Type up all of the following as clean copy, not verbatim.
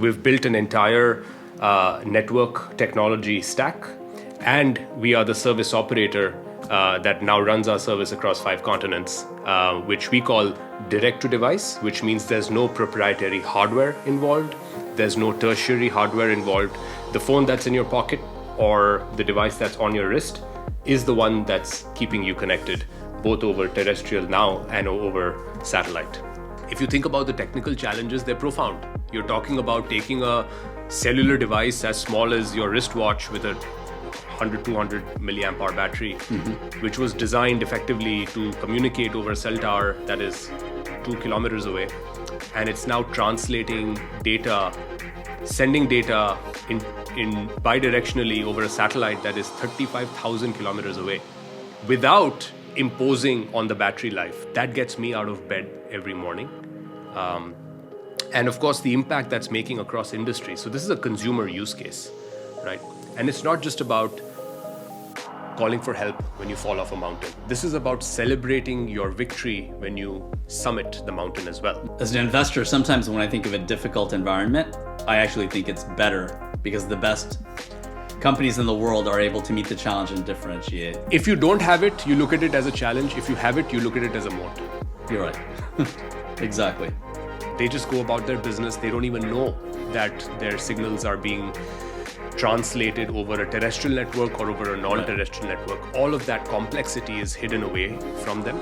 We've built an entire network technology stack, and we are the service operator that now runs our service across 5 continents, which we call direct to device, which means there's no proprietary hardware involved, there's no tertiary hardware involved. The phone that's in your pocket or the device that's on your wrist is the one that's keeping you connected, both over terrestrial now and over satellite. If you think about the technical challenges, they're profound. You're talking about taking a cellular device as small as your wristwatch with a 100, 200 milliamp hour battery, which was designed effectively to communicate over a cell tower that is 2 kilometers away. And it's now translating data, sending data in bidirectionally over a satellite that is 35,000 kilometers away without imposing on the battery life. That gets me out of bed every morning. And of course, the impact that's making across industry. So this is a consumer use case, right? And it's not just about calling for help when you fall off a mountain. This is about celebrating your victory when you summit the mountain as well. As an investor, sometimes when I think of a difficult environment, I actually think it's better because the best companies in the world are able to meet the challenge and differentiate. If you don't have it, you look at it as a challenge. If you have it, you look at it as a moat. You're right. Exactly. They just go about their business. They don't even know that their signals are being translated over a terrestrial network or over a non-terrestrial network. All of that complexity is hidden away from them.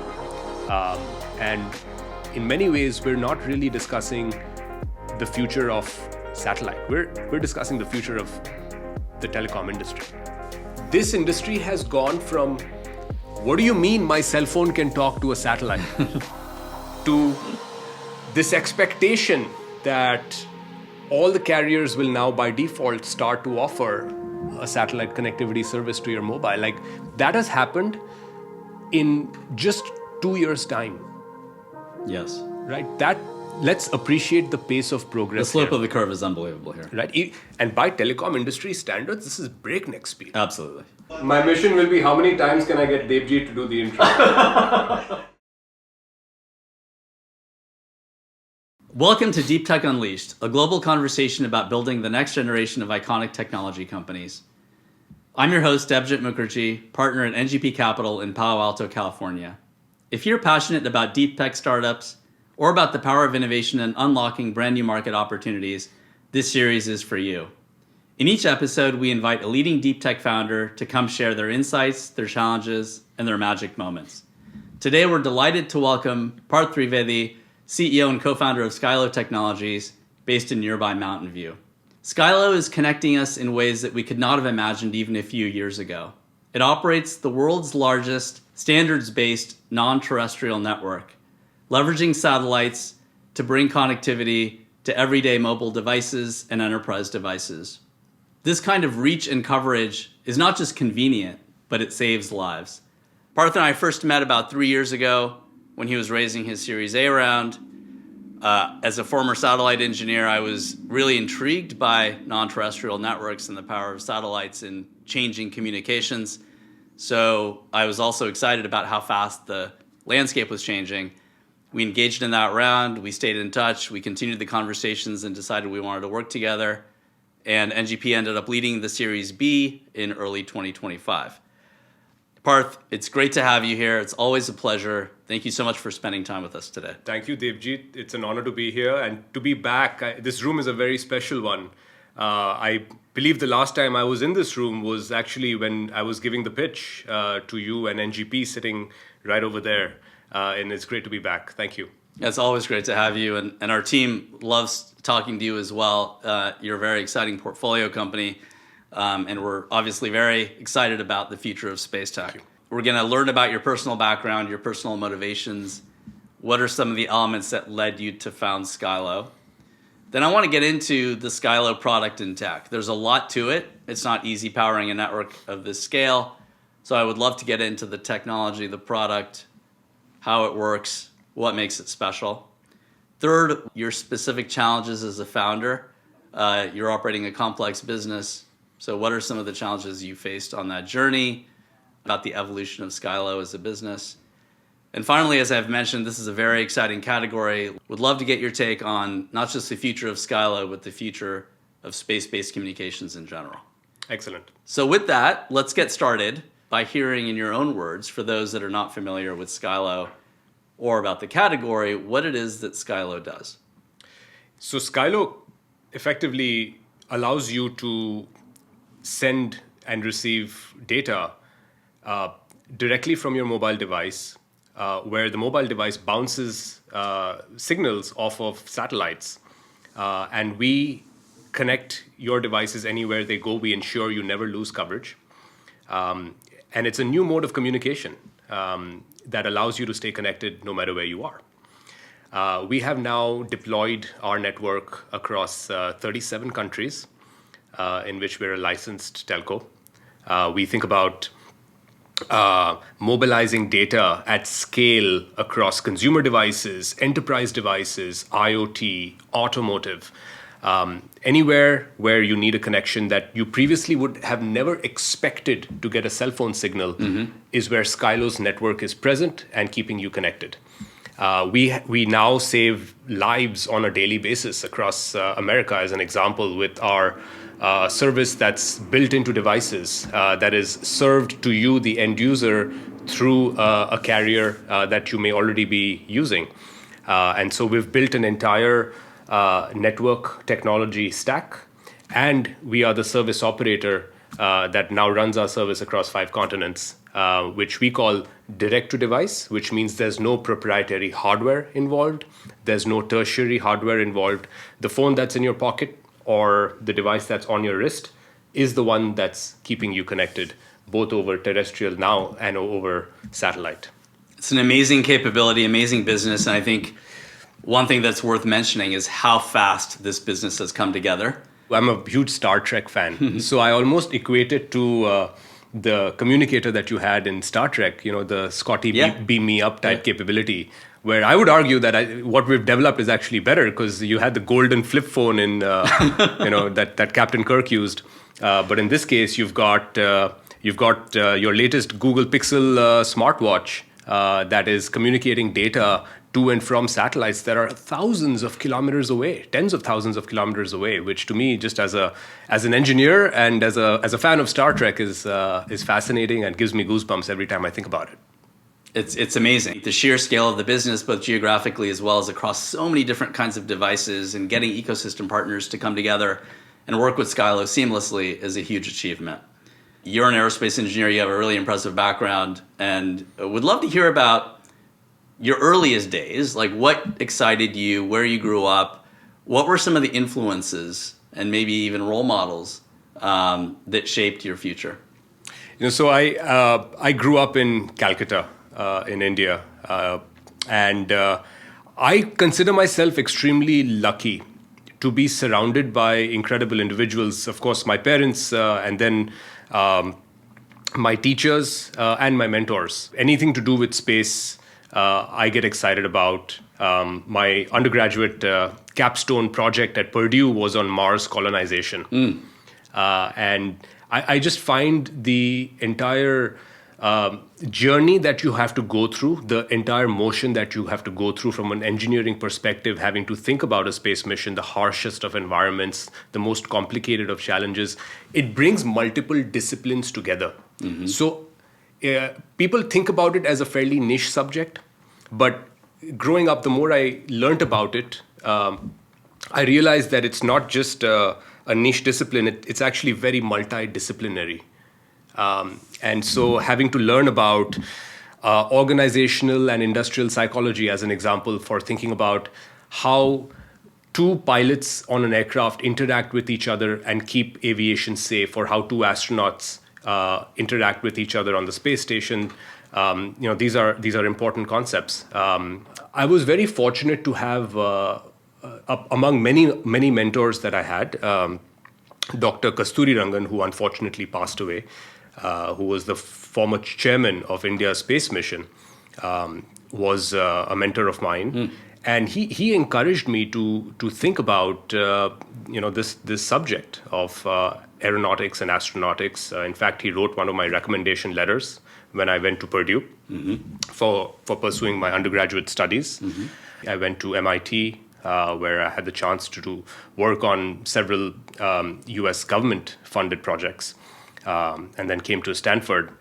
And in many ways, we're not really discussing the future of satellite. We're discussing the future of the telecom industry. This industry has gone from, what do you mean my cell phone can talk to a satellite? to this expectation that all the carriers will now by default start to offer a satellite connectivity service to your mobile. Like, that has happened in just 2 years' time. Yes. Right? Let's appreciate the pace of progress. The slope here. of the curve is unbelievable here. Right? And by telecom industry standards, this is breakneck speed. Absolutely. My mission will be, how many times can I get Devji to do the intro? Welcome to Deep Tech Unleashed, a global conversation about building the next generation of iconic technology companies. I'm your host, Debjit Mukherjee, partner at NGP Capital in Palo Alto, California. If you're passionate about deep tech startups or about the power of innovation and unlocking brand new market opportunities, this series is for you. In each episode, we invite a leading deep tech founder to come share their insights, their challenges, and their magic moments. Today, we're delighted to welcome Parth Trivedi, CEO and co-founder of Skylo Technologies, based in nearby Mountain View. Skylo is connecting us in ways that we could not have imagined even a few years ago. It operates the world's largest standards-based non-terrestrial network, leveraging satellites to bring connectivity to everyday mobile devices and enterprise devices. This kind of reach and coverage is not just convenient, but it saves lives. Parth and I first met about 3 years ago when he was raising his Series A round. As a former satellite engineer, I was really intrigued by non-terrestrial networks and the power of satellites in changing communications. So I was also excited about how fast the landscape was changing. We engaged in that round, we stayed in touch, we continued the conversations and decided we wanted to work together. And NGP ended up leading the Series B in early 2025. Parth, it's great to have you here. It's always a pleasure. Thank you so much for spending time with us today. Thank you, Devjit. It's an honor to be here and to be back. This room is a very special one. I believe the last time I was in this room was actually when I was giving the pitch to you and NGP sitting right over there. And it's great to be back. Thank you. It's always great to have you. And our team loves talking to you as well. You're a very exciting portfolio company. And we're obviously very excited about the future of space tech. We're going to learn about your personal background, your personal motivations. What are some of the elements that led you to found Skylo? Then I want to get into the Skylo product and tech. There's a lot to it. It's not easy powering a network of this scale. So I would love to get into the technology, the product, how it works, what makes it special. Third, your specific challenges as a founder. You're operating a complex business. So what are some of the challenges you faced on that journey, about the evolution of Skylo as a business? And finally, as I've mentioned, this is a very exciting category. Would love to get your take on not just the future of Skylo, but the future of space-based communications in general. Excellent. So with that, let's get started by hearing in your own words, for those that are not familiar with Skylo or about the category, what it is that Skylo does. So Skylo effectively allows you to send and receive data directly from your mobile device, where the mobile device bounces signals off of satellites. And we connect your devices anywhere they go. We ensure you never lose coverage. And it's a new mode of communication that allows you to stay connected no matter where you are. We have now deployed our network across 37 countries in which we're a licensed telco. We think about mobilizing data at scale across consumer devices, enterprise devices, IoT, automotive, anywhere where you need a connection that you previously would have never expected to get a cell phone signal is where Skylo's network is present and keeping you connected. We now save lives on a daily basis across America, as an example, with our service that's built into devices that is served to you, the end user, through a carrier that you may already be using. And so we've built an entire network technology stack, and we are the service operator that now runs our service across 5 continents, which we call direct to device, which means there's no proprietary hardware involved. There's no tertiary hardware involved. The phone that's in your pocket or the device that's on your wrist is the one that's keeping you connected, both over terrestrial now and over satellite. It's an amazing capability, amazing business, and I think one thing that's worth mentioning is how fast this business has come together. I'm a huge Star Trek fan, so I almost equate it to the communicator that you had in Star Trek, the Scotty beam me up type capability, where I would argue that what we've developed is actually better because you had the golden flip phone in, that Captain Kirk used. But in this case, you've got your latest Google Pixel smartwatch that is communicating data to and from satellites that are thousands of kilometers away, tens of thousands of kilometers away, which to me, just as an engineer and as a fan of Star Trek, is fascinating and gives me goosebumps every time I think about it. It's amazing. The sheer scale of the business, both geographically as well as across so many different kinds of devices, and getting ecosystem partners to come together and work with Skylo seamlessly is a huge achievement. You're an aerospace engineer. You have a really impressive background, and would love to hear about your earliest days, like what excited you, where you grew up, what were some of the influences and maybe even role models that shaped your future? So I grew up in Calcutta, in India, and I consider myself extremely lucky to be surrounded by incredible individuals. Of course, my parents, and then my teachers and my mentors. Anything to do with space, I get excited about. My undergraduate capstone project at Purdue was on Mars colonization. And I just find the entire journey that you have to go through, the entire motion that you have to go through from an engineering perspective, having to think about a space mission, the harshest of environments, the most complicated of challenges, it brings multiple disciplines together. So people think about it as a fairly niche subject, but growing up, the more I learned about it, I realized that it's not just a niche discipline, it's actually very multidisciplinary. And so having to learn about organizational and industrial psychology as an example for thinking about how 2 pilots on an aircraft interact with each other and keep aviation safe, or how 2 astronauts interact with each other on the space station. These are important concepts. I was very fortunate to have, among many mentors that I had, Dr. Kasturi Rangan, who unfortunately passed away, who was the former chairman of India's space mission, was a mentor of mine. And he encouraged me to think about this subject of aeronautics and astronautics. In fact, he wrote one of my recommendation letters when I went to Purdue for pursuing my undergraduate studies. I went to MIT, where I had the chance to work on several U.S. government-funded projects, and then came to Stanford,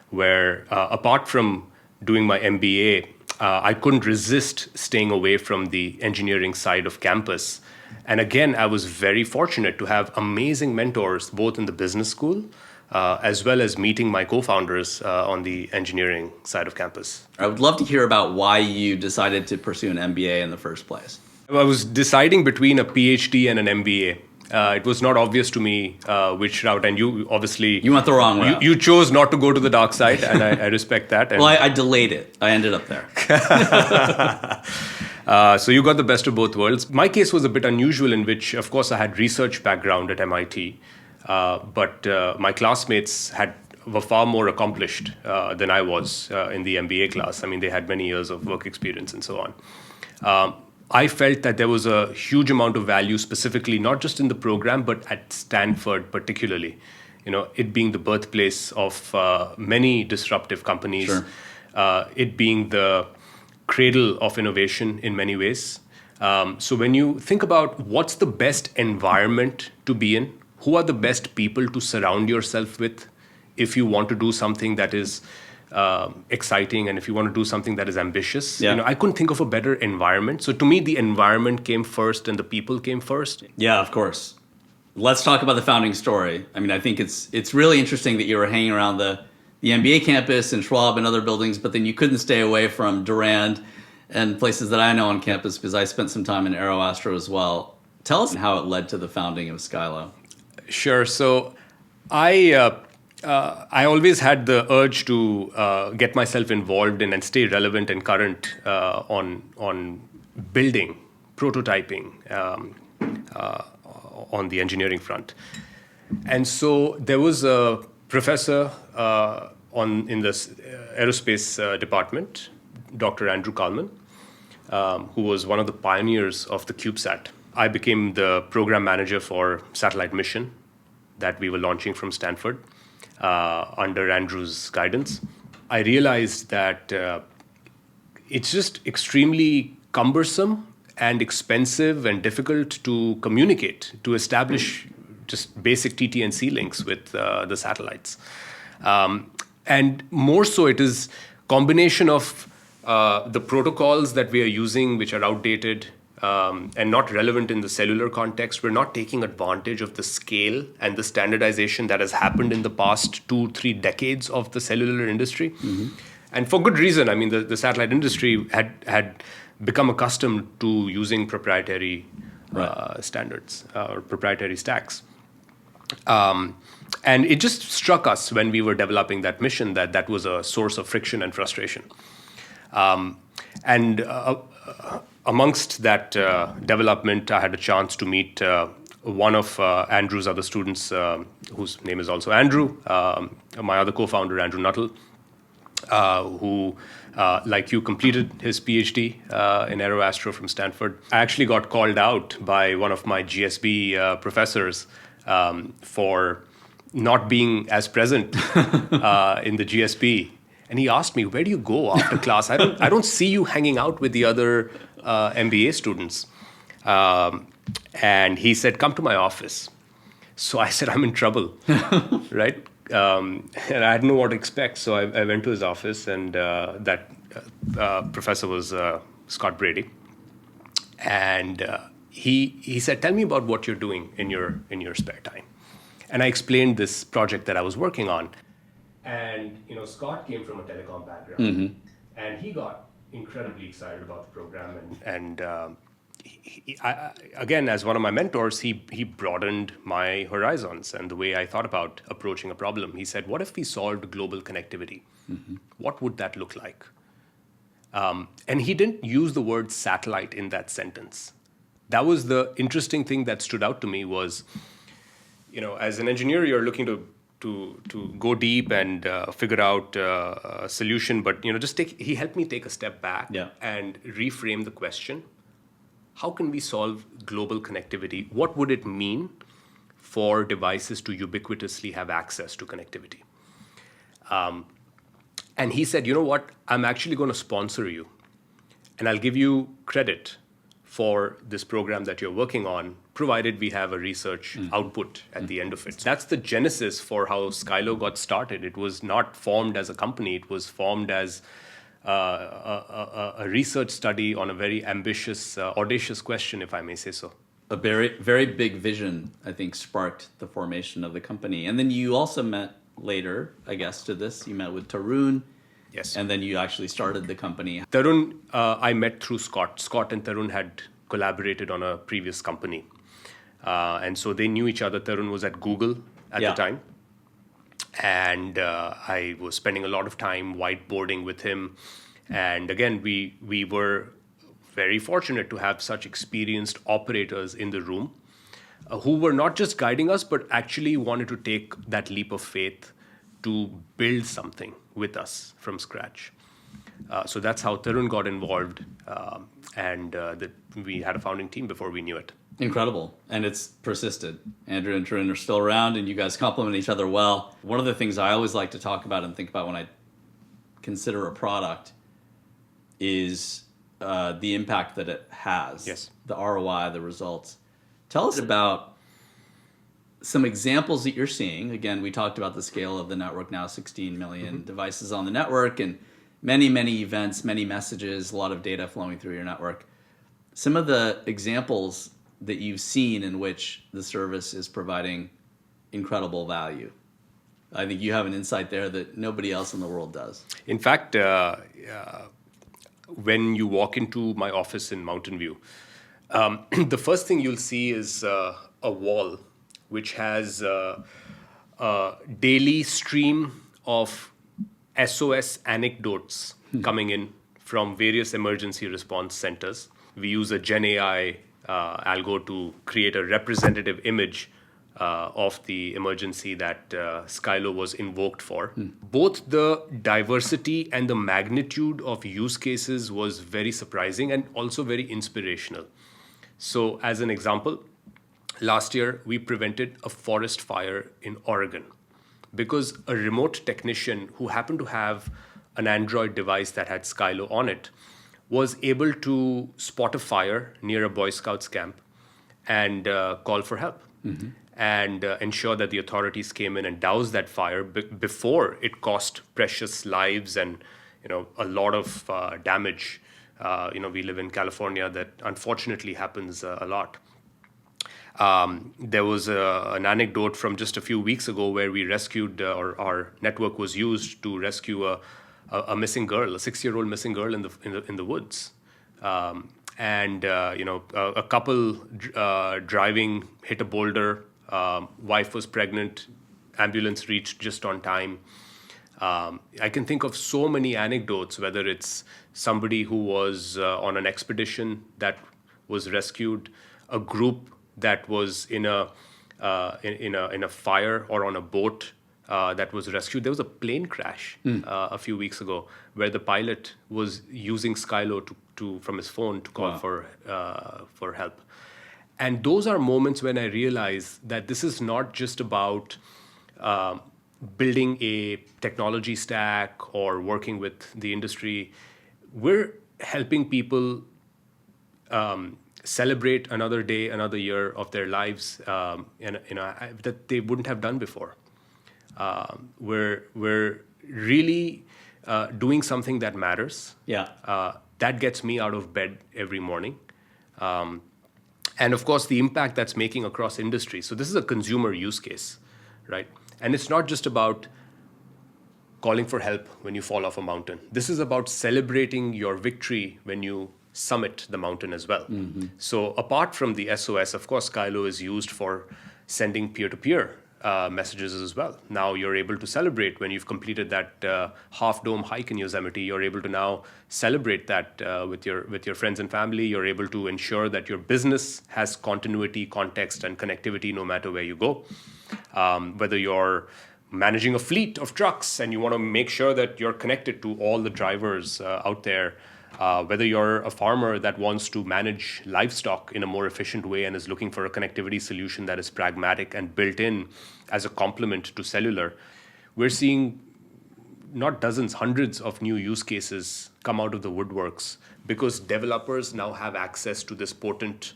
where apart from doing my MBA, I couldn't resist staying away from the engineering side of campus. And again, I was very fortunate to have amazing mentors, both in the business school, as well as meeting my co-founders on the engineering side of campus. I would love to hear about why you decided to pursue an MBA in the first place. I was deciding between a PhD and an MBA. It was not obvious to me which route, and you obviously... You went the wrong route. You chose not to go to the dark side, and I respect that. And well, I delayed it. I ended up there. So you got the best of both worlds. My case was a bit unusual in which, of course, I had research background at MIT, but my classmates were far more accomplished than I was in the MBA class. I mean, they had many years of work experience and so on. I felt that there was a huge amount of value, specifically not just in the program, but at Stanford particularly. It being the birthplace of many disruptive companies, Sure. It being the cradle of innovation in many ways. So when you think about what's the best environment to be in, who are the best people to surround yourself with if you want to do something that is exciting and if you want to do something that is ambitious. Yeah. I couldn't think of a better environment. So to me, the environment came first and the people came first. Yeah, of course. Let's talk about the founding story. I mean, I think it's really interesting that you were hanging around the MBA campus and Schwab and other buildings, but then you couldn't stay away from Durand and places that I know on campus because I spent some time in AeroAstro as well. Tell us how it led to the founding of Skylo. Sure. So I always had the urge to get myself involved in and stay relevant and current on building, prototyping on the engineering front. And so there was a professor in the aerospace department, Dr. Andrew Kalman, who was one of the pioneers of the CubeSat. I became the program manager for satellite mission that we were launching from Stanford under Andrew's guidance. I realized that it's just extremely cumbersome and expensive and difficult to communicate, to establish just basic TT&C links with the satellites. And more so, it is combination of the protocols that we are using, which are outdated and not relevant in the cellular context. We're not taking advantage of the scale and the standardization that has happened in the past 2-3 decades of the cellular industry. Mm-hmm. And for good reason. I mean, the satellite industry had become accustomed to using proprietary standards or proprietary stacks. And it just struck us when we were developing that mission that was a source of friction and frustration. Amongst that development, I had a chance to meet one of Andrew's other students, whose name is also Andrew, my other co-founder, Andrew Nuttall, who, like you, completed his PhD in AeroAstro from Stanford. I actually got called out by one of my GSB professors for not being as present in the GSB. And he asked me, "Where do you go after class? I don't see you hanging out with the other MBA students." And he said, "Come to my office." So I said, "I'm in trouble," right? And I didn't know what to expect. So I went to his office, and that professor was Scott Brady. And he said, "Tell me about what you're doing in your spare time." And I explained this project that I was working on. And Scott came from a telecom background, mm-hmm. and he got incredibly excited about the program. And again, as one of my mentors, he broadened my horizons and the way I thought about approaching a problem. He said, "What if we solved global connectivity? Mm-hmm. What would that look like?" And he didn't use the word satellite in that sentence. That was the interesting thing that stood out to me was, as an engineer, you're looking to go deep and figure out a solution. But he helped me take a step back and reframe the question how can we solve global connectivity? What would it mean for devices to ubiquitously have access to connectivity? And he said, you know what, I'm actually going to sponsor you, and I'll give you credit for this program that you're working on, provided we have a research output at the end of it. That's the genesis for how Skylo got started. It was not formed as a company, it was formed as a research study on a very ambitious, audacious question, if I may say so. A very, very big vision, I think, sparked the formation of the company. And then you also met later, I guess, to this. You met with Tarun. Yes. And then you actually started the company. Tarun, I met through Scott. Scott and Tarun had collaborated on a previous company. And so they knew each other. Tarun was at Google at the time. And I was spending a lot of time whiteboarding with him. And again, we were very fortunate to have such experienced operators in the room who were not just guiding us, but actually wanted to take that leap of faith to build something with us from scratch. So that's how Tarun got involved, and we had a founding team before we knew it. Incredible. And it's persisted. Andrew and Tarun are still around, and you guys complement each other well. One of the things I always like to talk about and think about when I consider a product is the impact that it has. Yes. The ROI, the results. Tell us about some examples that you're seeing. Again, we talked about the scale of the network now, 16 million devices on the network, and many, many events, many messages, a lot of data flowing through your network. Some of the examples that you've seen in which the service is providing incredible value. I think you have an insight there that nobody else in the world does. In fact, when you walk into my office in Mountain View, the first thing you'll see is a wall which has a daily stream of SOS anecdotes coming in from various emergency response centers. We use a Gen AI algo to create a representative image of the emergency that Skylo was invoked for. Both the diversity and the magnitude of use cases was very surprising and also very inspirational. So as an example, last year we prevented a forest fire in Oregon because a remote technician who happened to have an Android device that had Skylo on it was able to spot a fire near a Boy Scouts camp and call for help. And ensure that the authorities came in and doused that fire before it cost precious lives and a lot of damage. We live in California. That unfortunately happens a lot. There was an anecdote from just a few weeks ago where we rescued, or our network was used to rescue a missing girl, a 6-year-old missing girl in the woods. A couple driving hit a boulder. Wife was pregnant. Ambulance reached just on time. I can think of so many anecdotes, whether it's somebody who was on an expedition that was rescued, a group that was in a fire or on a boat that was rescued. There was a plane crash a few weeks ago where the pilot was using Skylo to from his phone to call for help. And those are moments when I realize that this is not just about building a technology stack or working with the industry. We're helping people celebrate another day, another year of their lives that they wouldn't have done before. We're really doing something that matters. That gets me out of bed every morning. And of course, the impact that's making across industry. So this is a consumer use case, right? And it's not just about calling for help when you fall off a mountain. This is about celebrating your victory when you summit the mountain as well. So apart from the SOS, of course, Skylo is used for sending peer-to-peer messages as well. Now you're able to celebrate when you've completed that Half Dome hike in Yosemite. You're able to now celebrate that with your friends and family. You're able to ensure that your business has continuity, context, and connectivity no matter where you go. Whether you're managing a fleet of trucks and you want to make sure that you're connected to all the drivers out there Whether you're a farmer that wants to manage livestock in a more efficient way and is looking for a connectivity solution that is pragmatic and built in as a complement to cellular, we're seeing not dozens, hundreds of new use cases come out of the woodworks because developers now have access to this potent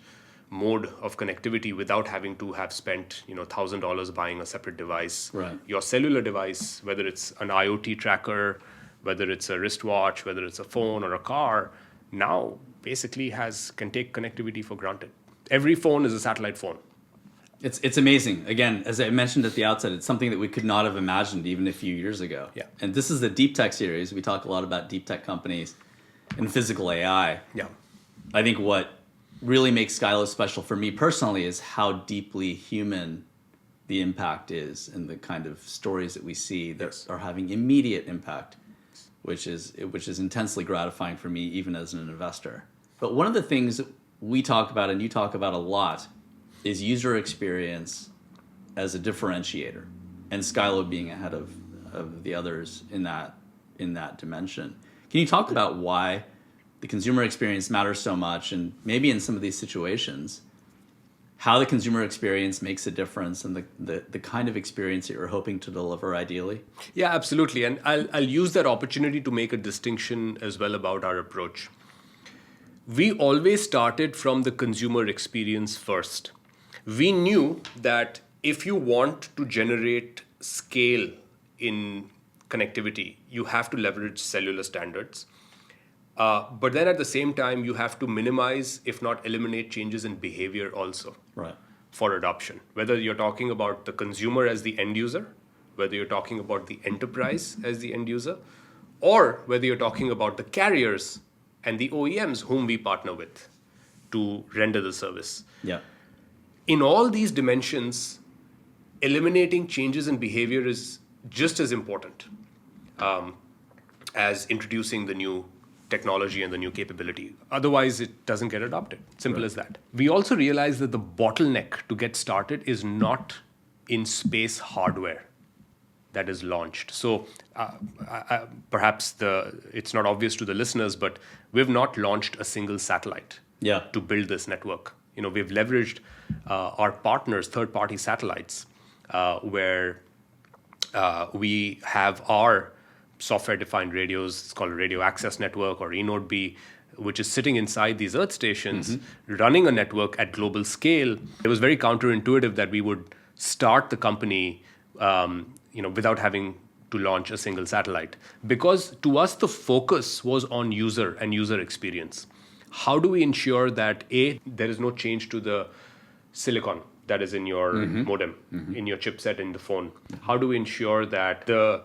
mode of connectivity without having to have spent $1,000 buying a separate device. Right. Your cellular device, whether it's an IoT tracker, whether it's a wristwatch, whether it's a phone or a car, now basically can take connectivity for granted. Every phone is a satellite phone. It's amazing. Again, as I mentioned at the outset, it's something that we could not have imagined even a few years ago. Yeah. And this is the Deep Tech series. We talk a lot about deep tech companies and physical AI. Yeah. I think what really makes Skylo special for me personally is how deeply human the impact is and the kind of stories that we see that Yes. are having immediate impact, which is intensely gratifying for me even as an investor. But one of the things that we talk about and you talk about a lot is user experience as a differentiator, and Skylo being ahead of the others in that dimension. Can you talk about why the consumer experience matters so much, and maybe in some of these situations, how the consumer experience makes a difference and the kind of experience that you're hoping to deliver ideally? Yeah, absolutely. And I'll use that opportunity to make a distinction as well about our approach. We always started from the consumer experience first. We knew that if you want to generate scale in connectivity, you have to leverage cellular standards. But then at the same time, you have to minimize, if not eliminate, changes in behavior also. Right. For adoption. Whether you're talking about the consumer as the end user, whether you're talking about the enterprise as the end user, or whether you're talking about the carriers and the OEMs whom we partner with to render the service. Yeah. In all these dimensions, eliminating changes in behavior is just as important as introducing the new technology and the new capability. Otherwise, it doesn't get adopted. Simple as that. We also realize that the bottleneck to get started is not in space hardware that is launched. So perhaps it's not obvious to the listeners, but we've not launched a single satellite to build this network. We've leveraged our partners, third-party satellites, where we have our software-defined radios. It's called a radio access network, or eNode B, which is sitting inside these Earth stations, running a network at global scale. It was very counterintuitive that we would start the company, without having to launch a single satellite, because to us the focus was on user and user experience. How do we ensure that there is no change to the silicon that is in your modem, in your chipset in the phone? How do we ensure that the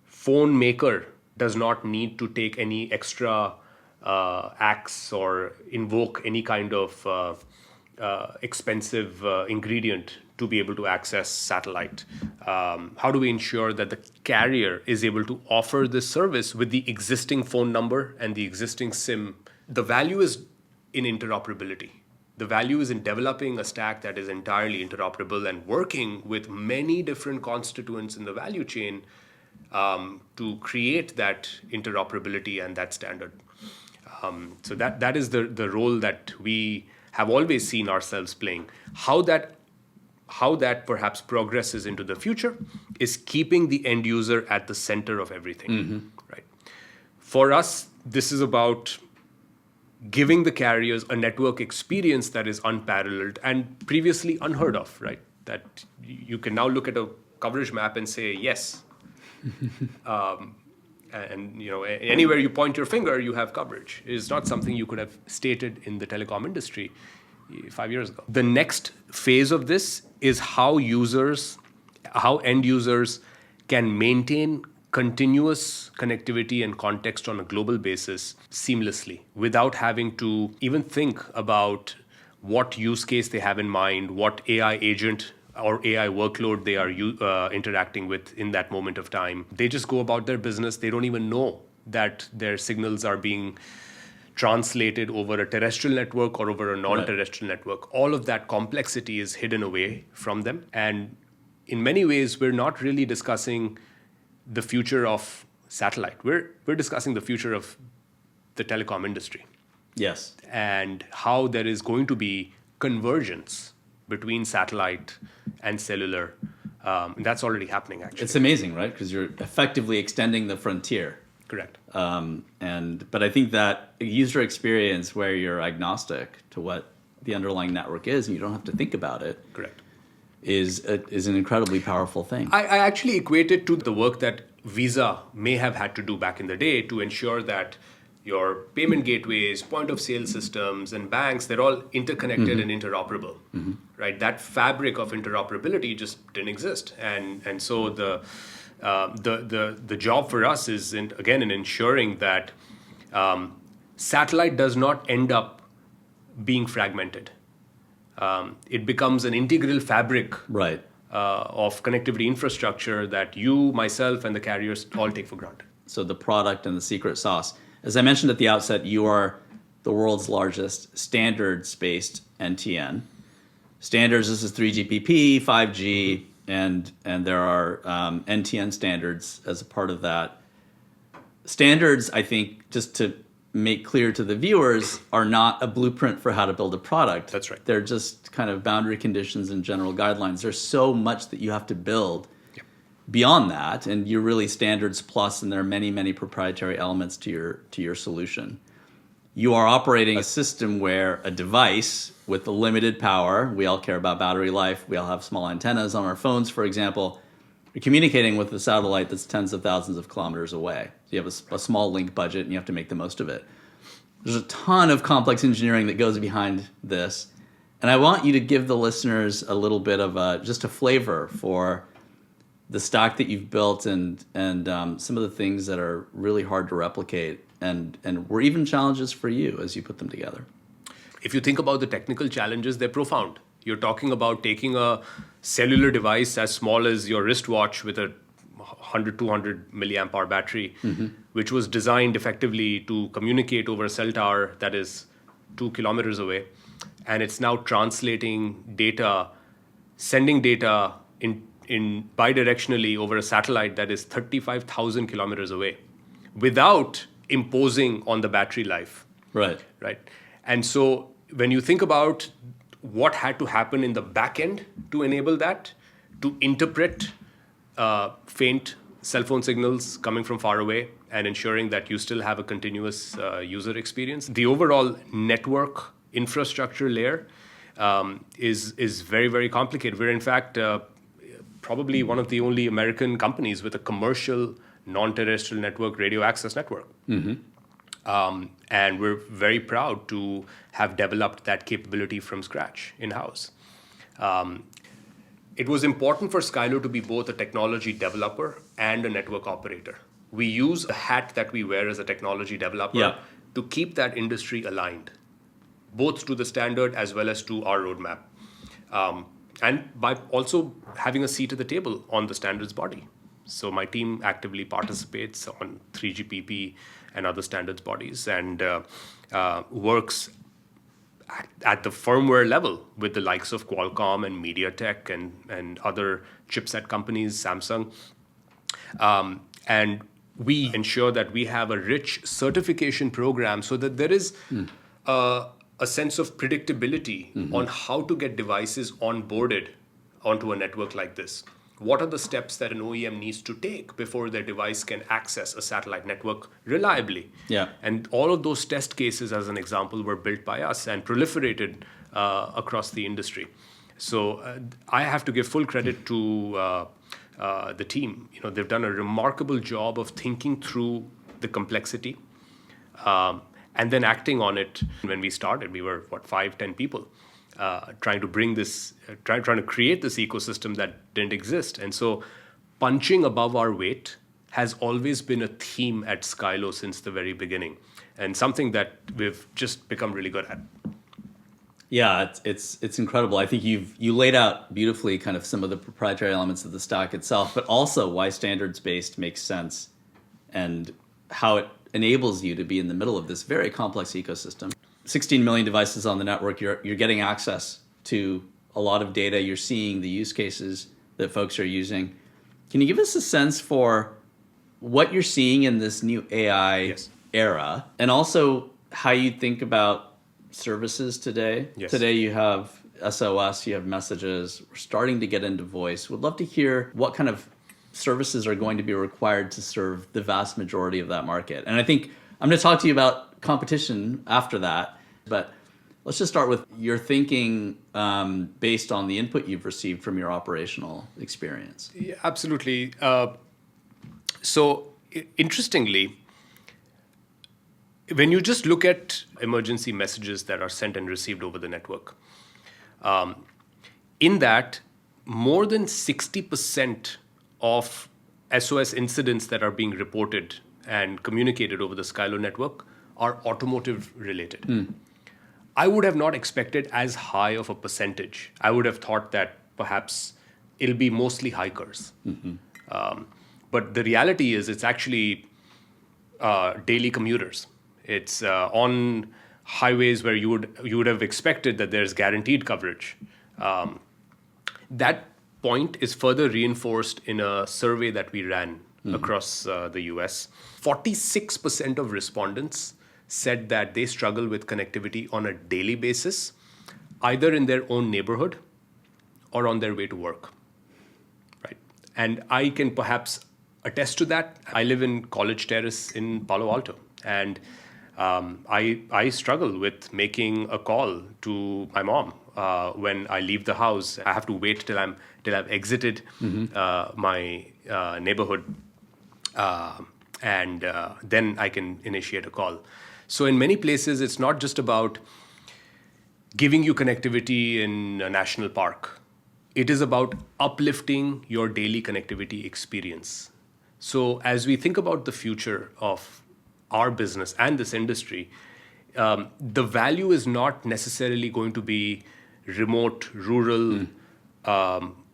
phone maker does not need to take any extra acts or invoke any kind of expensive ingredient to be able to access satellite? How do we ensure that the carrier is able to offer this service with the existing phone number and the existing SIM? The value is in interoperability. The value is in developing a stack that is entirely interoperable and working with many different constituents in the value chain to create that interoperability and that standard. So that is the role that we have always seen ourselves playing. How that perhaps progresses into the future is keeping the end user at the center of everything. Right? For us, this is about giving the carriers a network experience that is unparalleled and previously unheard of, right? That you can now look at a coverage map and say, yes. And anywhere you point your finger, you have coverage. It is not something you could have stated in the telecom industry 5 years ago. The next phase of this is how end users can maintain continuous connectivity and context on a global basis seamlessly without having to even think about what use case they have in mind, what AI agent or AI workload they are interacting with in that moment of time. They just go about their business. They don't even know that their signals are being translated over a terrestrial network or over a non-terrestrial network. All of that complexity is hidden away from them. And in many ways, we're not really discussing the future of satellite. We're discussing the future of the telecom industry Yes. and how there is going to be convergence between satellite and cellular. That's already happening, actually. It's amazing, right? Because you're effectively extending the frontier. Correct. But I think that user experience where you're agnostic to what the underlying network is and you don't have to think about it Correct. is an incredibly powerful thing. I actually equate it to the work that Visa may have had to do back in the day to ensure that your payment gateways, point of sale systems, and banks, they're all interconnected and interoperable, right? That fabric of interoperability just didn't exist. And so the job for us is, in ensuring that satellite does not end up being fragmented. It becomes an integral fabric Right. of connectivity infrastructure that you, myself, and the carriers all take for granted. So the product and the secret sauce. As I mentioned at the outset, you are the world's largest standards-based NTN. Standards, this is 3GPP, 5G, and there are NTN standards as a part of that. Standards, I think, just to make clear to the viewers, are not a blueprint for how to build a product. That's right. They're just kind of boundary conditions and general guidelines. There's so much that you have to build beyond that, and you're really standards plus, and there are many, many proprietary elements to your solution. You are operating a system where a device with limited power, we all care about battery life, we all have small antennas on our phones, for example, you're communicating with a satellite that's tens of thousands of kilometers away. So you have a small link budget, and you have to make the most of it. There's a ton of complex engineering that goes behind this, and I want you to give the listeners a little bit of just a flavor for the stack that you've built and some of the things that are really hard to replicate and were even challenges for you as you put them together. If you think about the technical challenges, they're profound. You're talking about taking a cellular device as small as your wristwatch with a 100, 200 milliamp hour battery, which was designed effectively to communicate over a cell tower that is 2 kilometers away. And it's now translating data, sending data in bidirectionally over a satellite that is 35,000 kilometers away without imposing on the battery life. Right. And so when you think about what had to happen in the back end to enable that, to interpret faint cell phone signals coming from far away and ensuring that you still have a continuous user experience, the overall network infrastructure layer is very, very complicated. We're in fact probably one of the only American companies with a commercial non-terrestrial network radio access network. And we're very proud to have developed that capability from scratch in-house. It was important for Skylo to be both a technology developer and a network operator. We use a hat that we wear as a technology developer to keep that industry aligned, both to the standard as well as to our roadmap. And by also having a seat at the table on the standards body. So my team actively participates on 3GPP and other standards bodies and works at the firmware level with the likes of Qualcomm and MediaTek and other chipset companies, Samsung. And we ensure that we have a rich certification program so that there is a sense of predictability on how to get devices onboarded onto a network like this. What are the steps that an OEM needs to take before their device can access a satellite network reliably? And all of those test cases, as an example, were built by us and proliferated across the industry. So I have to give full credit to the team. They've done a remarkable job of thinking through the complexity and then acting on it. When we started, we were 5-10 people trying to bring this, trying to create this ecosystem that didn't exist. And so punching above our weight has always been a theme at Skylo since the very beginning, and something that we've just become really good at. Yeah, it's incredible. I think you laid out beautifully kind of some of the proprietary elements of the stack itself, but also why standards-based makes sense and how it enables you to be in the middle of this very complex ecosystem. 16 million devices on the network, you're getting access to a lot of data, you're seeing the use cases that folks are using. Can you give us a sense for what you're seeing in this new AI era, and also how you think about services today. Yes. Today you have SOS, you have messages. We're starting to get into voice. Would love to hear what kind of services are going to be required to serve the vast majority of that market. And I think I'm going to talk to you about competition after that, but let's just start with your thinking based on the input you've received from your operational experience. Yeah, absolutely. Interestingly, when you just look at emergency messages that are sent and received over the network, in that, more than 60% of SOS incidents that are being reported and communicated over the Skylo network are automotive related. I would have not expected as high of a percentage. I would have thought that perhaps it'll be mostly hikers. But the reality is it's actually daily commuters. It's on highways where you would have expected that there's guaranteed coverage. That point is further reinforced in a survey that we ran across the US. 46% of respondents said that they struggle with connectivity on a daily basis, either in their own neighborhood or on their way to work. Right? And I can perhaps attest to that. I live in College Terrace in Palo Alto, and I struggle with making a call to my mom when I leave the house. I have to wait till I've exited my neighborhood, and then I can initiate a call. So in many places, it's not just about giving you connectivity in a national park. It is about uplifting your daily connectivity experience. So as we think about the future of our business and this industry, the value is not necessarily going to be remote, rural,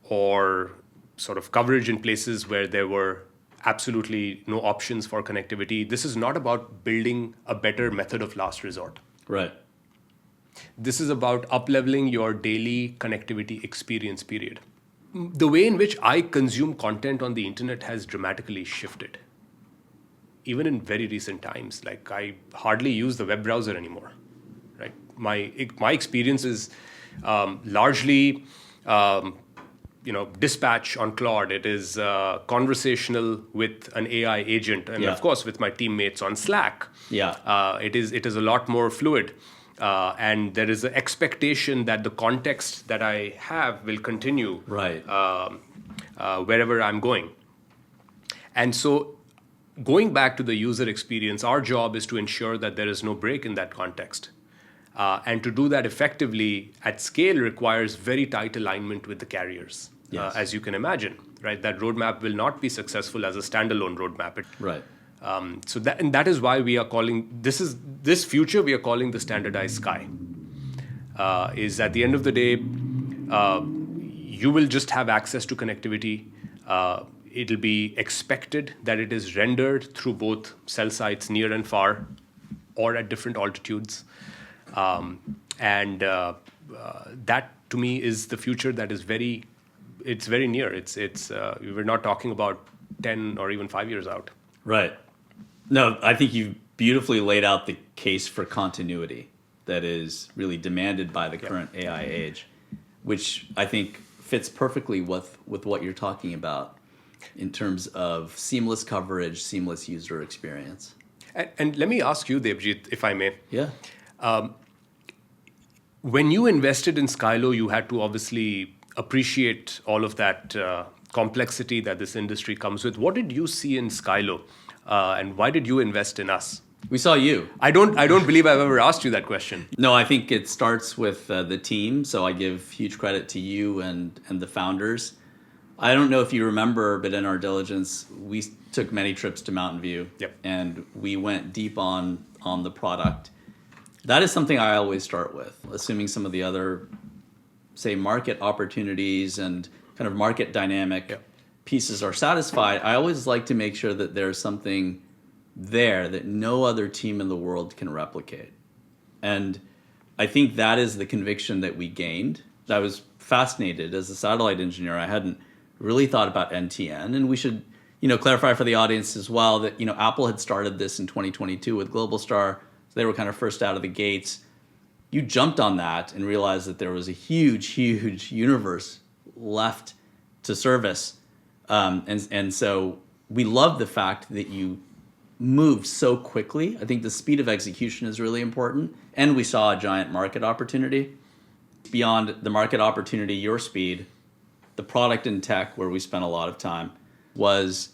or sort of coverage in places where there were absolutely no options for connectivity. This is not about building a better method of last resort. Right. This is about up-leveling your daily connectivity experience, period. The way in which I consume content on the internet has dramatically shifted. Even in very recent times, like I hardly use the web browser anymore, right? My experience is largely, dispatch on Claude. It is conversational with an AI agent, and of course with my teammates on Slack. It is a lot more fluid, and there is an expectation that the context that I have will continue wherever I'm going. And so, going back to the user experience, our job is to ensure that there is no break in that context. And to do that effectively at scale requires very tight alignment with the carriers, as you can imagine. Right? That roadmap will not be successful as a standalone roadmap. So that is why we are calling this future we are calling the standardized sky. Is at the end of the day, you will just have access to connectivity. It'll be expected that it is rendered through both cell sites near and far, or at different altitudes, and that to me is the future that is very near. We're not talking about 10 or even 5 years out. Right. No, I think you've beautifully laid out the case for continuity that is really demanded by the current AI age, which I think fits perfectly with what you're talking about in terms of seamless coverage, seamless user experience. And let me ask you, Debjit, if I may. Yeah. When you invested in Skylo, you had to obviously appreciate all of that complexity that this industry comes with. What did you see in Skylo, and why did you invest in us? We saw you. I don't believe I've ever asked you that question. No, I think it starts with the team. So I give huge credit to you and the founders. I don't know if you remember, but in our diligence, we took many trips to Mountain View, and we went deep on the product. That is something I always start with, assuming some of the other, say, market opportunities and kind of market dynamic pieces are satisfied. I always like to make sure that there's something there that no other team in the world can replicate. And I think that is the conviction that we gained. I was fascinated as a satellite engineer. I hadn't really thought about NTN, and we should Clarify for the audience as well that, Apple had started this in 2022 with Globalstar. So they were kind of first out of the gates. You jumped on that and realized that there was a huge, huge universe left to service. And so we love the fact that you moved so quickly. I think the speed of execution is really important. And we saw a giant market opportunity. Beyond the market opportunity, your speed, the product and tech, where we spent a lot of time, was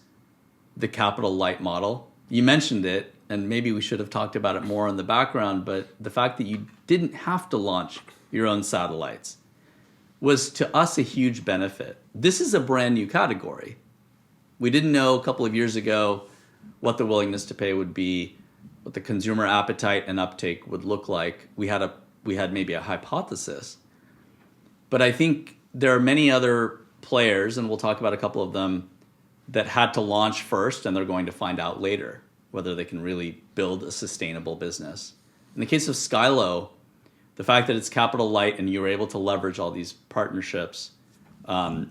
the capital light model. You mentioned it, and maybe we should have talked about it more in the background, but the fact that you didn't have to launch your own satellites was to us a huge benefit. This is a brand new category. We didn't know a couple of years ago what the willingness to pay would be, what the consumer appetite and uptake would look like. We had maybe a hypothesis, but I think there are many other players, and we'll talk about a couple of them, that had to launch first, and they're going to find out later whether they can really build a sustainable business. In the case of Skylo, the fact that it's capital light and you were able to leverage all these partnerships,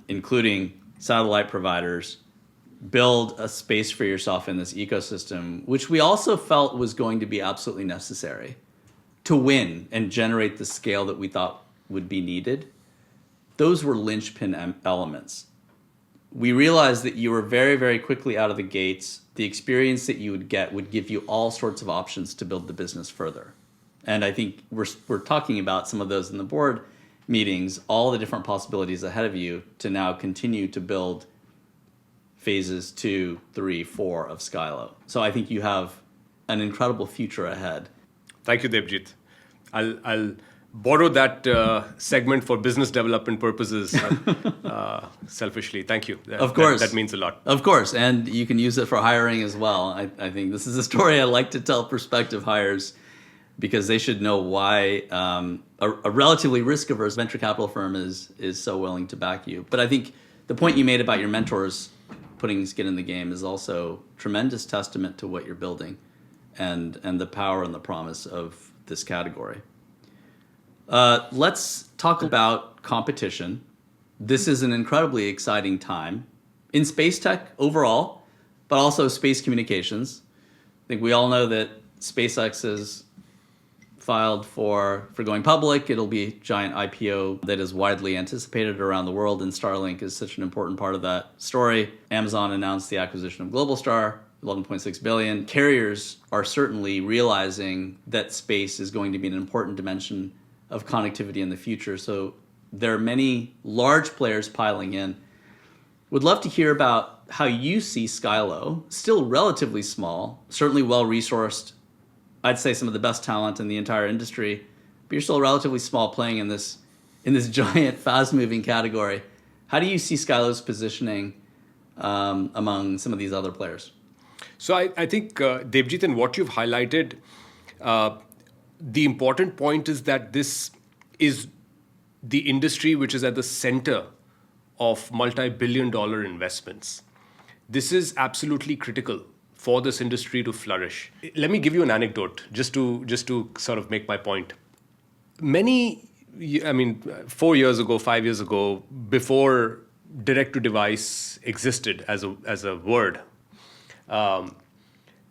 including satellite providers, build a space for yourself in this ecosystem, which we also felt was going to be absolutely necessary to win and generate the scale that we thought would be needed. Those were linchpin elements. We realized that you were very, very quickly out of the gates. The experience that you would get would give you all sorts of options to build the business further. And I think we're talking about some of those in the board meetings, all the different possibilities ahead of you to now continue to build phases 2, 3, 4 of Skylo. So I think you have an incredible future ahead. Thank you, Debjit. I'll borrow that segment for business development purposes selfishly. Thank you. Of course. That means a lot. Of course. And you can use it for hiring as well. I think this is a story I like to tell prospective hires because they should know why a relatively risk-averse venture capital firm is so willing to back you. But I think the point you made about your mentors putting skin in the game is also tremendous testament to what you're building and the power and the promise of this category. Let's talk about competition. This is an incredibly exciting time in space tech overall, but also space communications. I think we all know that SpaceX is filed for going public. It'll be a giant IPO that is widely anticipated around the world, and Starlink is such an important part of that story. Amazon announced the acquisition of Globalstar, $11.6 billion. Carriers are certainly realizing that space is going to be an important dimension of connectivity in the future. So there are many large players piling in. Would love to hear about how you see Skylo, still relatively small, certainly well-resourced. I'd say some of the best talent in the entire industry, but you're still relatively small playing in this giant, fast-moving category. How do you see Skylo's positioning among some of these other players? So I think, Debjit, and what you've highlighted, the important point is that this is the industry which is at the center of multi-billion-dollar investments. This is absolutely critical for this industry to flourish. Let me give you an anecdote just to sort of make my point. 4 years ago, 5 years ago, before direct-to-device existed as a word,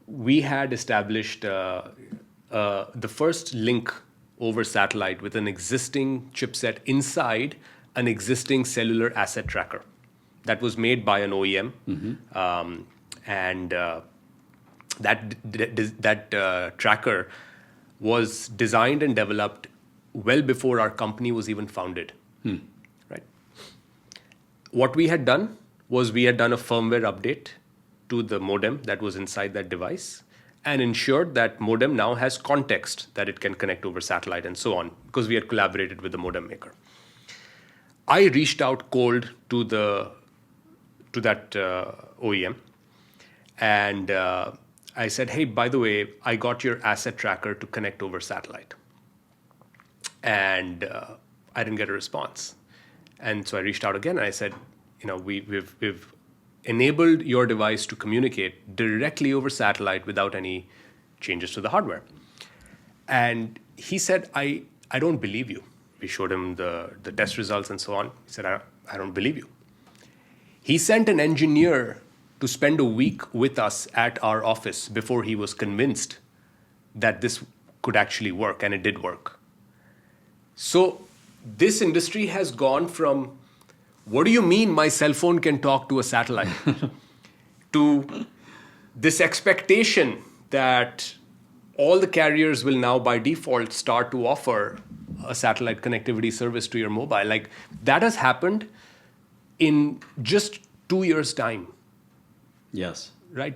we had established the first link over satellite with an existing chipset inside an existing cellular asset tracker that was made by an OEM. Mm-hmm. That tracker was designed and developed well before our company was even founded. Right. What we had done was we had done a firmware update to the modem that was inside that device and ensured that modem now has context that it can connect over satellite and so on, because we had collaborated with the modem maker. I reached out cold to that OEM, and I said, hey, by the way, I got your asset tracker to connect over satellite. And I didn't get a response. And so I reached out again and I said, we've enabled your device to communicate directly over satellite without any changes to the hardware. And he said, I don't believe you. We showed him the test results and so on. He said, I don't believe you. He sent an engineer to spend a week with us at our office before he was convinced that this could actually work, and it did work. So this industry has gone from, what do you mean my cell phone can talk to a satellite? to this expectation that all the carriers will now by default start to offer a satellite connectivity service to your mobile. Like, that has happened in just 2 years' time, Yes. right?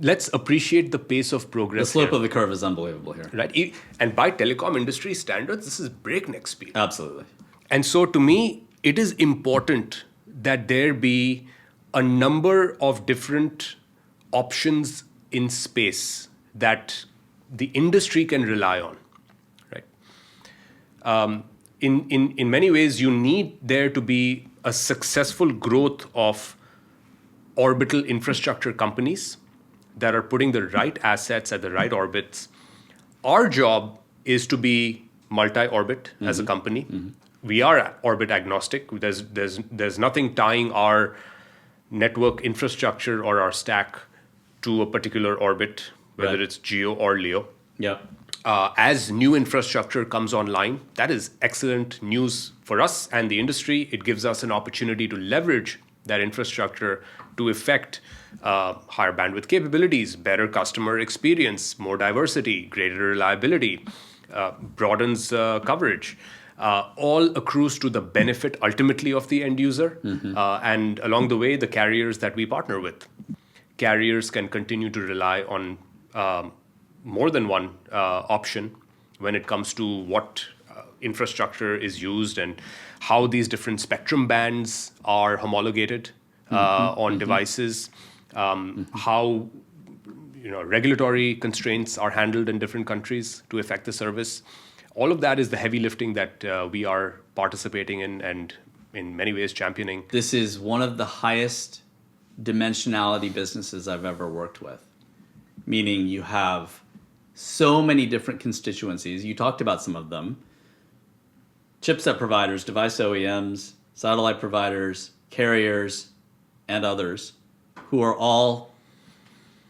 Let's appreciate the pace of progress. The slope here, of the curve is unbelievable here. right? And by telecom industry standards, this is breakneck speed. Absolutely. And so to me, it is important that there be a number of different options in space that the industry can rely on, right? In many ways, you need there to be a successful growth of orbital infrastructure companies that are putting the right assets at the right orbits. Our job is to be multi-orbit as a company. We are orbit agnostic. There's nothing tying our network infrastructure or our stack to a particular orbit, whether Right. it's GEO or LEO. Yep. As new infrastructure comes online, that is excellent news for us and the industry. It gives us an opportunity to leverage that infrastructure to effect higher bandwidth capabilities, better customer experience, more diversity, greater reliability, broadens coverage. All accrues to the benefit ultimately of the end user, and along the way, the carriers that we partner with. Carriers can continue to rely on more than one option when it comes to what infrastructure is used and how these different spectrum bands are homologated on devices, how regulatory constraints are handled in different countries to affect the service. All of that is the heavy lifting that we are participating in and in many ways championing. This is one of the highest dimensionality businesses I've ever worked with, meaning you have so many different constituencies. You talked about some of them. Chipset providers, device OEMs, satellite providers, carriers, and others who are all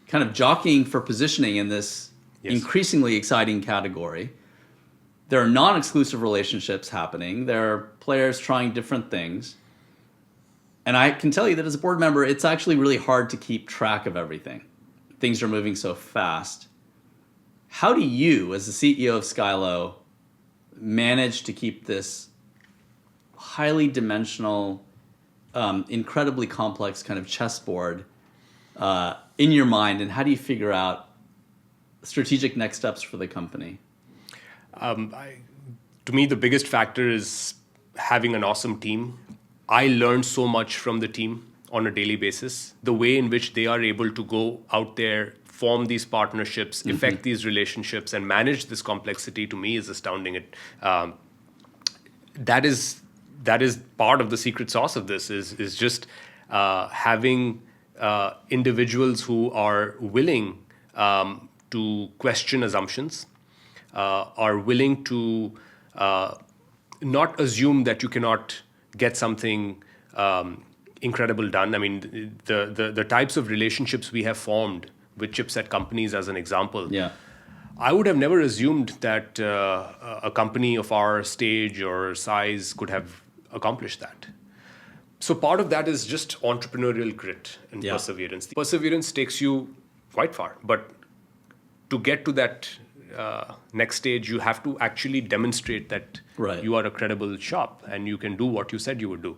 kind of jockeying for positioning in this increasingly exciting category. There are non-exclusive relationships happening. There are players trying different things. And I can tell you that as a board member, it's actually really hard to keep track of everything. Things are moving so fast. How do you, as the CEO of Skylo, manage to keep this highly dimensional, incredibly complex kind of chessboard in your mind, and how do you figure out strategic next steps for the company? To me, the biggest factor is having an awesome team. I learned so much from the team on a daily basis. The way in which they are able to go out there, form these partnerships, effect these relationships, and manage this complexity, to me, is astounding. That is part of the secret sauce of this, is just having individuals who are willing to question assumptions, are willing to not assume that you cannot get something incredible done. I mean, the types of relationships we have formed with chipset companies, as an example. Yeah. I would have never assumed that a company of our stage or size could have accomplished that. So part of that is just entrepreneurial grit and perseverance. Perseverance takes you quite far, but to get to that next stage, you have to actually demonstrate that you are a credible shop and you can do what you said you would do.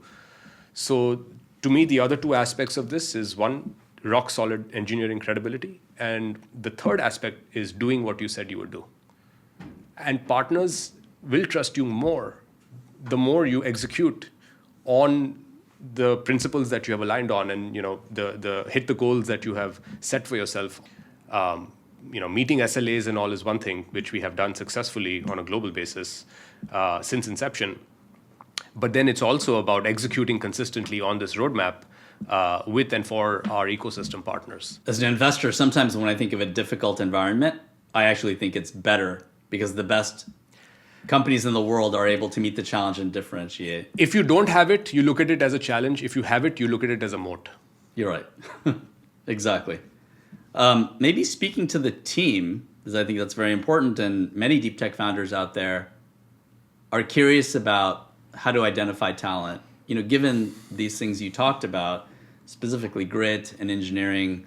So to me, the other two aspects of this is, one, rock solid engineering credibility, and the third aspect is doing what you said you would do. And partners will trust you more the more you execute on the principles that you have aligned on, and the hit the goals that you have set for yourself. Meeting SLAs and all is one thing, which we have done successfully on a global basis since inception. But then it's also about executing consistently on this roadmap with and for our ecosystem partners. As an investor, sometimes when I think of a difficult environment, I actually think it's better because the best companies in the world are able to meet the challenge and differentiate. If you don't have it, you look at it as a challenge. If you have it, you look at it as a moat. You're right. Exactly. Maybe speaking to the team, because I think that's very important, and many deep tech founders out there are curious about how to identify talent. Given these things you talked about, specifically grit and engineering,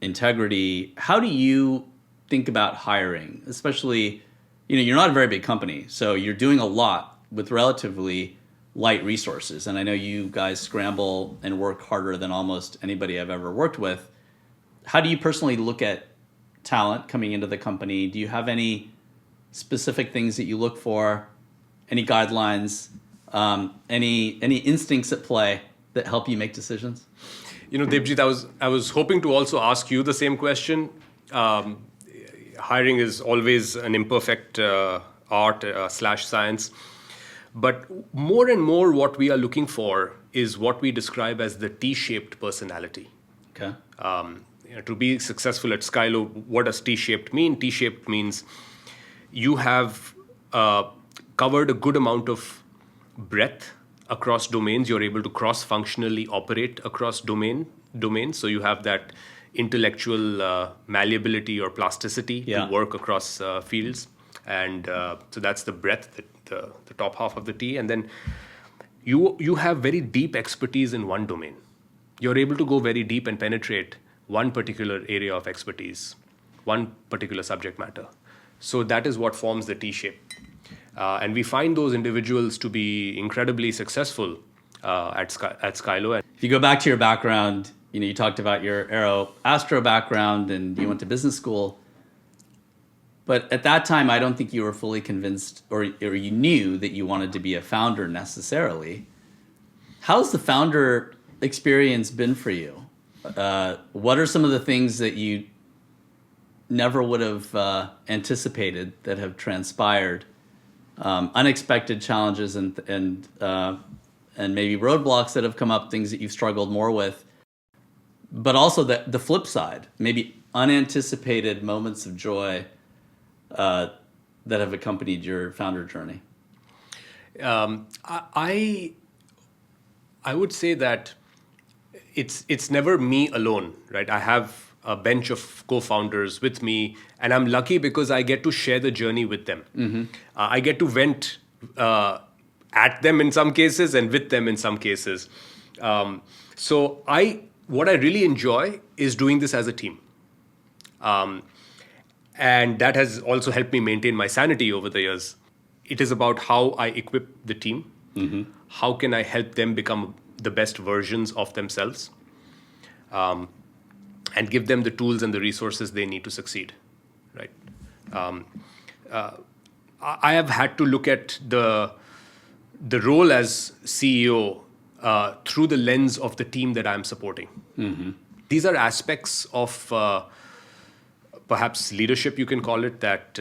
integrity, how do you think about hiring? Especially, you're not a very big company, so you're doing a lot with relatively light resources. And I know you guys scramble and work harder than almost anybody I've ever worked with. How do you personally look at talent coming into the company? Do you have any specific things that you look for? Any guidelines? Any instincts at play that help you make decisions? Debjit, I was hoping to also ask you the same question. Hiring is always an imperfect art slash science. But more and more what we are looking for is what we describe as the T-shaped personality. Okay. To be successful at Skylo, what does T-shaped mean? T-shaped means you have covered a good amount of breadth across domains. You're able to cross-functionally operate across domains. So you have that intellectual malleability or plasticity to work across fields. And so that's the breadth, the top half of the T. And then you have very deep expertise in one domain. You're able to go very deep and penetrate one particular area of expertise, one particular subject matter. So that is what forms the T-shape. And we find those individuals to be incredibly successful at Skylo. If you go back to your background, you talked about your Astro background and you went to business school. But at that time, I don't think you were fully convinced or you knew that you wanted to be a founder necessarily. How's the founder experience been for you? What are some of the things that you never would have anticipated that have transpired? Unexpected challenges and maybe roadblocks that have come up, things that you've struggled more with. But also the flip side, maybe unanticipated moments of joy that have accompanied your founder journey. I would say that it's never me alone, right? I have a bench of co-founders with me, and I'm lucky because I get to share the journey with them. Mm-hmm. I get to vent at them in some cases and with them in some cases. So what I really enjoy is doing this as a team. And that has also helped me maintain my sanity over the years. It is about how I equip the team. Mm-hmm. How can I help them become the best versions of themselves? And give them the tools and the resources they need to succeed, right? I have had to look at the role as CEO through the lens of the team that I'm supporting. Mm-hmm. These are aspects of perhaps leadership, you can call it, that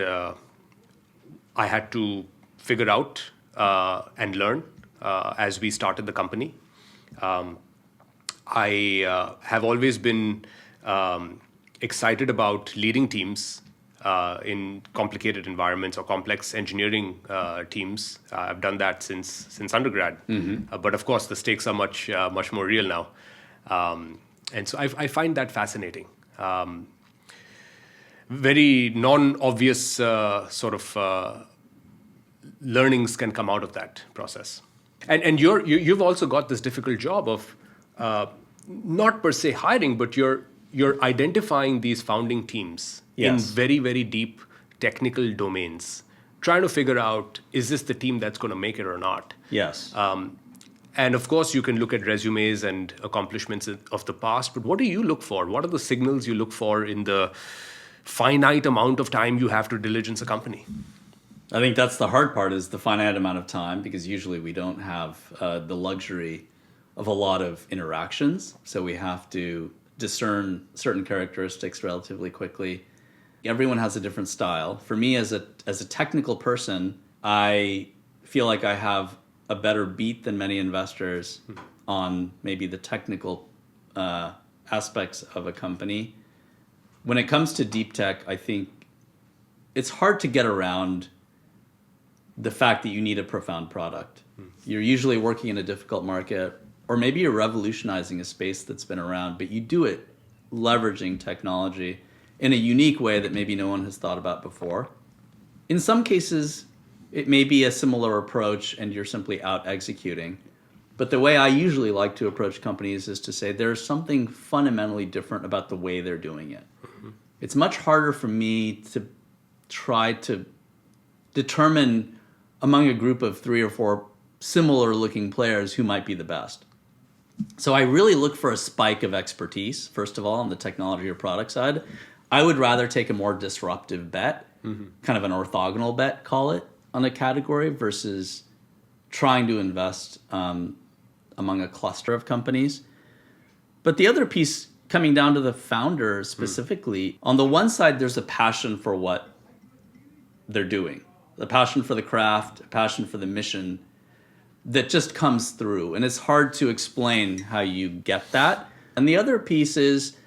I had to figure out and learn as we started the company. I have always been excited about leading teams in complicated environments or complex engineering teams. I've done that since undergrad, but of course the stakes are much more real now, and so I find that fascinating. Very non-obvious sort of learnings can come out of that process, and you've also got this difficult job of not per se hiring, but you're identifying these founding teams in very, very deep technical domains, trying to figure out, is this the team that's going to make it or not? Yes. And of course, you can look at resumes and accomplishments of the past, but what do you look for? What are the signals you look for in the finite amount of time you have to diligence a company? I think that's the hard part, is the finite amount of time, because usually we don't have the luxury of a lot of interactions. So we have to discern certain characteristics relatively quickly. Everyone has a different style. For me, as a technical person, I feel like I have a better beat than many investors on maybe the technical aspects of a company. When it comes to deep tech, I think it's hard to get around the fact that you need a profound product. You're usually working in a difficult market, or maybe you're revolutionizing a space that's been around, but you do it leveraging technology in a unique way that maybe no one has thought about before. In some cases, it may be a similar approach and you're simply out executing. But the way I usually like to approach companies is to say there's something fundamentally different about the way they're doing it. Mm-hmm. It's much harder for me to try to determine among a group of 3 or 4 similar looking players who might be the best. So I really look for a spike of expertise, first of all, on the technology or product side. I would rather take a more disruptive bet, kind of an orthogonal bet, call it, on a category versus trying to invest among a cluster of companies. But the other piece coming down to the founder specifically, on the one side, there's a passion for what they're doing, the passion for the craft, a passion for the mission that just comes through. And it's hard to explain how you get that. And the other piece is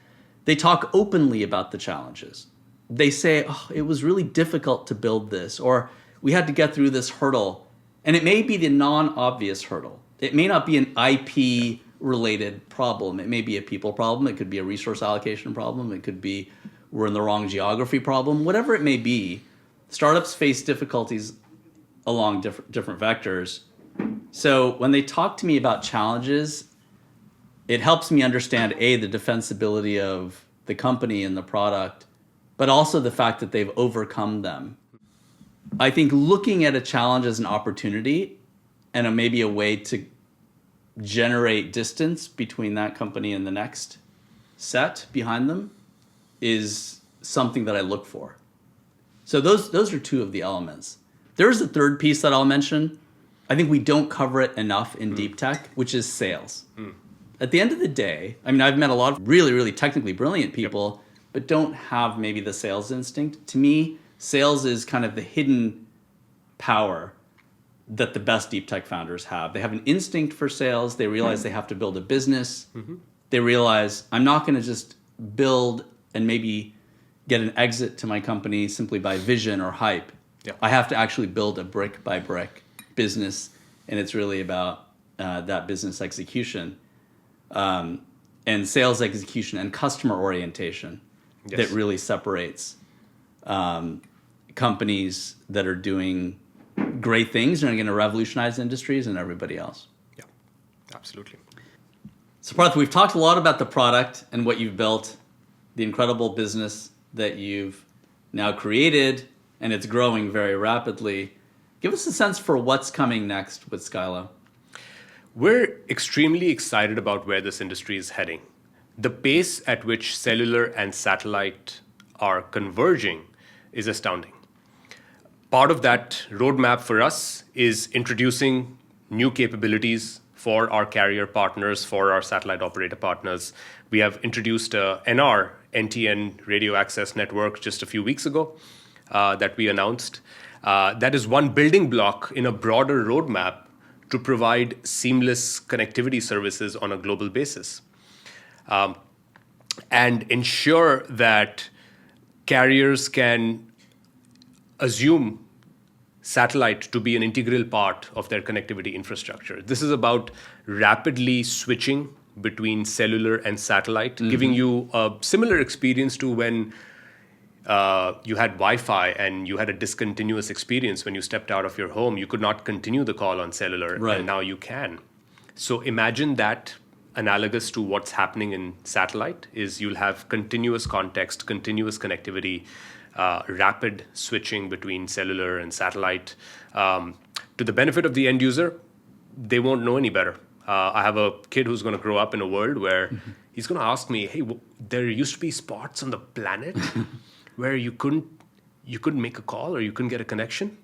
they talk openly about the challenges. They say, oh, it was really difficult to build this, or we had to get through this hurdle. And it may be the non-obvious hurdle. It may not be an IP-related problem. It may be a people problem. It could be a resource allocation problem. It could be we're in the wrong geography problem. Whatever it may be, startups face difficulties along different vectors. So when they talk to me about challenges, it helps me understand, A, the defensibility of the company and the product, but also the fact that they've overcome them. I think looking at a challenge as an opportunity and maybe a way to generate distance between that company and the next set behind them is something that I look for. So those are 2 of the elements. There's a third piece that I'll mention. I think we don't cover it enough in deep tech, which is sales. At the end of the day, I mean, I've met a lot of really, really technically brilliant people, but don't have maybe the sales instinct. To me, sales is kind of the hidden power that the best deep tech founders have. They have an instinct for sales. They realize they have to build a business. They realize I'm not going to just build and maybe get an exit to my company simply by vision or hype. I have to actually build a brick by brick business, and it's really about that business execution and sales execution and customer orientation that really separates companies that are doing great things and are going to revolutionize industries and everybody else. Yeah, absolutely. So Parth, we've talked a lot about the product and what you've built, the incredible business that you've now created, and it's growing very rapidly. Give us a sense for what's coming next with Skylo. We're extremely excited about where this industry is heading. The pace at which cellular and satellite are converging is astounding. Part of that roadmap for us is introducing new capabilities for our carrier partners, for our satellite operator partners. We have introduced a NTN radio access network just a few weeks ago that we announced. That is one building block in a broader roadmap to provide seamless connectivity services on a global basis. And ensure that carriers can assume satellite to be an integral part of their connectivity infrastructure. This is about rapidly switching between cellular and satellite, giving you a similar experience to when you had Wi-Fi and you had a discontinuous experience when you stepped out of your home. You could not continue the call on cellular, and now you can. So imagine that analogous to what's happening in satellite is you'll have continuous context, continuous connectivity, rapid switching between cellular and satellite. To the benefit of the end user, they won't know any better. I have a kid who's going to grow up in a world where he's going to ask me, hey, there used to be spots on the planet where you couldn't make a call or you couldn't get a connection.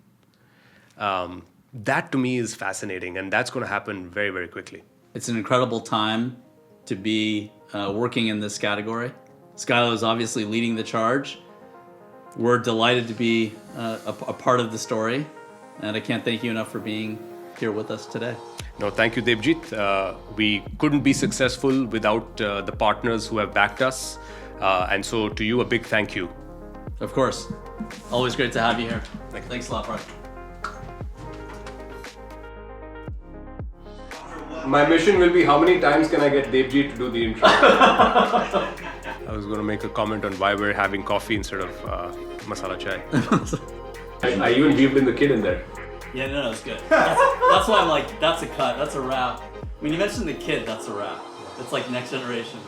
That to me is fascinating, and that's going to happen very, very quickly. It's an incredible time to be working in this category. Skylo is obviously leading the charge. We're delighted to be a part of the story, and I can't thank you enough for being here with us today. No, thank you, Debjit. We couldn't be successful without the partners who have backed us, and so to you, a big thank you. Of course. Always great to have you here. Thanks a lot, Parth. My mission will be how many times can I get Devji to do the intro? I was going to make a comment on why we're having coffee instead of masala chai. I even weaved in the kid in there. Yeah, no, it's good. That's why I'm like, that's a cut, that's a wrap. When you mentioned the kid, that's a wrap. It's like next generation.